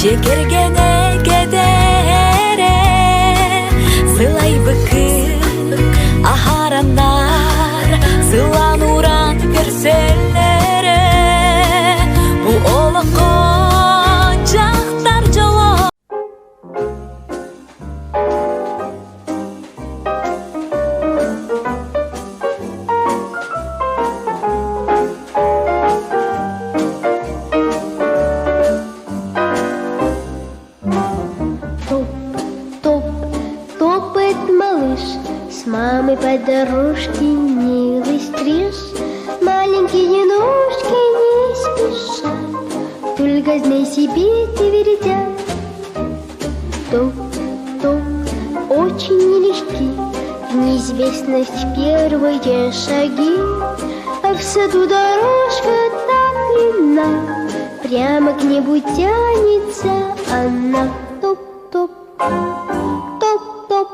Жекергене кедере сылай быкыр ахаранар сылануран перселере бу олокон жактар жоло. С мамой по дорожке милый стриж, маленькие ножки не спеша, только змей себе твердят. Топ-топ, очень нелегки в неизвестность первые шаги, а в саду дорожка так длинна, прямо к небу тянется она. Топ-топ, топ-топ,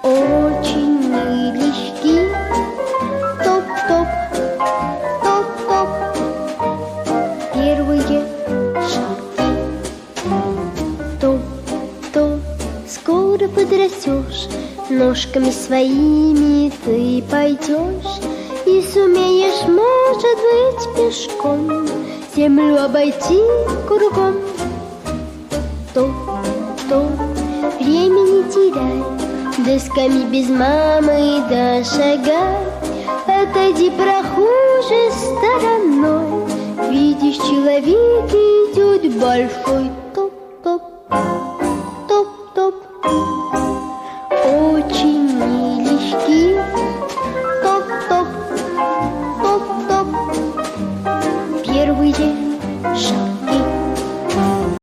очень нелегки. Топ-топ, топ-топ, первые шаги. Топ-топ, скоро подрастешь, ножками своими ты пойдешь и сумеешь, может быть, пешком землю обойти кругом. Топ-топ, времени теряй, досками без мамы дошагай. Отойди, прохожей стороной, видишь, человек идет большой.